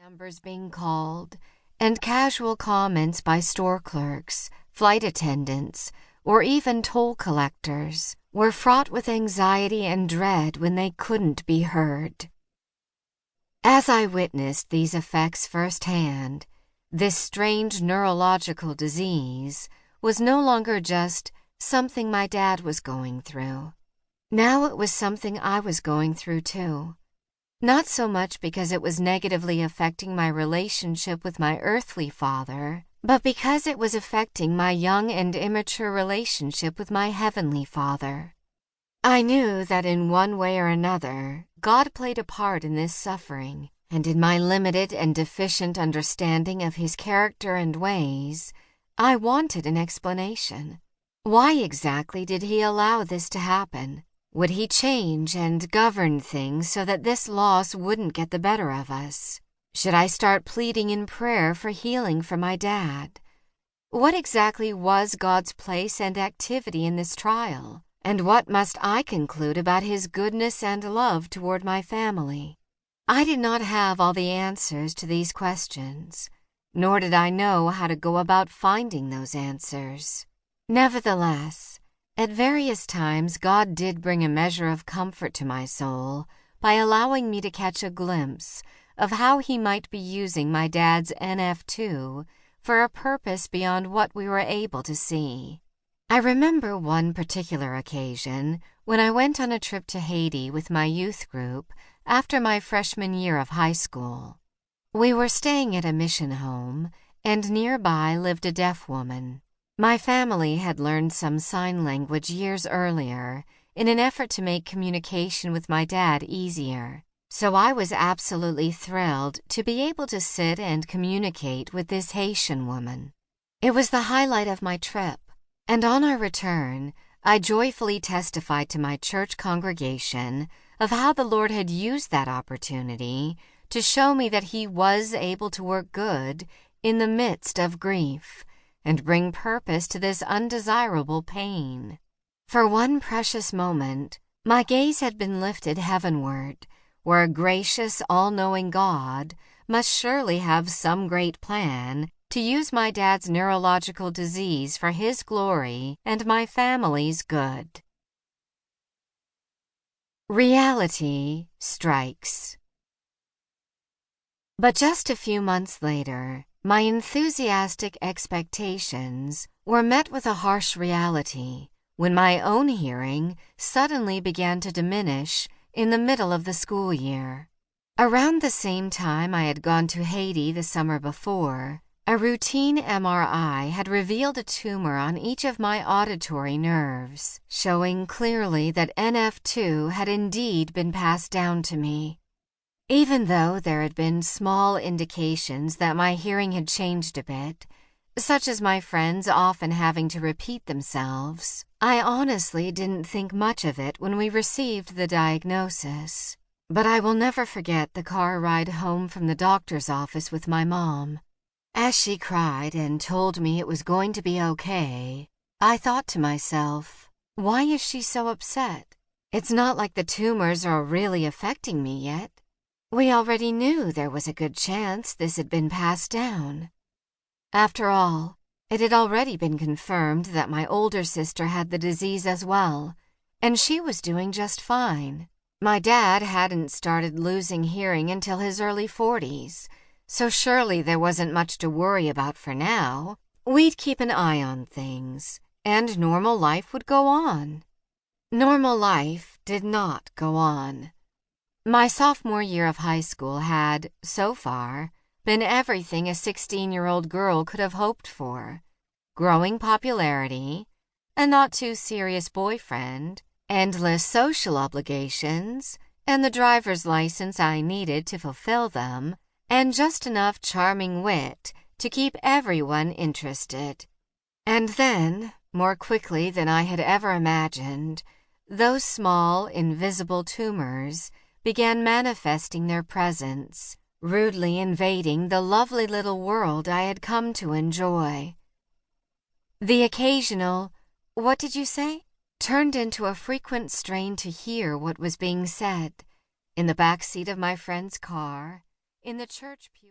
numbers being called, and casual comments by store clerks, flight attendants, or even toll collectors were fraught with anxiety and dread when they couldn't be heard. As I witnessed these effects firsthand, this strange neurological disease was no longer just something my dad was going through. Now it was something I was going through too. Not so much because it was negatively affecting my relationship with my earthly father, but because it was affecting my young and immature relationship with my heavenly Father. I knew that in one way or another, God played a part in this suffering, and in my limited and deficient understanding of His character and ways, I wanted an explanation. Why exactly did He allow this to happen? Would He change and govern things so that this loss wouldn't get the better of us? Should I start pleading in prayer for healing for my dad? What exactly was God's place and activity in this trial? And what must I conclude about His goodness and love toward my family? I did not have all the answers to these questions, nor did I know how to go about finding those answers. Nevertheless, at various times God did bring a measure of comfort to my soul by allowing me to catch a glimpse of how He might be using my dad's NF2 for a purpose beyond what we were able to see. I remember one particular occasion when I went on a trip to Haiti with my youth group after my freshman year of high school. We were staying at a mission home, and nearby lived a deaf woman. My family had learned some sign language years earlier in an effort to make communication with my dad easier, so I was absolutely thrilled to be able to sit and communicate with this Haitian woman. It was the highlight of my trip, and on our return, I joyfully testified to my church congregation of how the Lord had used that opportunity to show me that He was able to work good in the midst of grief and bring purpose to this undesirable pain. For one precious moment, my gaze had been lifted heavenward, where a gracious, all-knowing God must surely have some great plan to use my dad's neurological disease for His glory and my family's good. Reality strikes. But just a few months later, my enthusiastic expectations were met with a harsh reality when my own hearing suddenly began to diminish in the middle of the school year. Around the same time I had gone to Haiti the summer before, a routine MRI had revealed a tumor on each of my auditory nerves, showing clearly that NF2 had indeed been passed down to me. Even though there had been small indications that my hearing had changed a bit, such as my friends often having to repeat themselves, I honestly didn't think much of it when we received the diagnosis. But I will never forget the car ride home from the doctor's office with my mom. As she cried and told me it was going to be okay, I thought to myself, why is she so upset? It's not like the tumors are really affecting me yet. We already knew there was a good chance this had been passed down. After all, it had already been confirmed that my older sister had the disease as well, and she was doing just fine. My dad hadn't started losing hearing until his early 40s, so surely there wasn't much to worry about for now. We'd keep an eye on things, and normal life would go on. Normal life did not go on. My sophomore year of high school had, so far, been everything a 16-year-old girl could have hoped for. Growing popularity, a not-too-serious boyfriend, endless social obligations, and the driver's license I needed to fulfill them, and just enough charming wit to keep everyone interested. And then, more quickly than I had ever imagined, those small, invisible tumors began manifesting their presence, rudely invading the lovely little world I had come to enjoy. The occasional, "What did you say?" turned into a frequent strain to hear what was being said, in the back seat of my friend's car, in the church pew.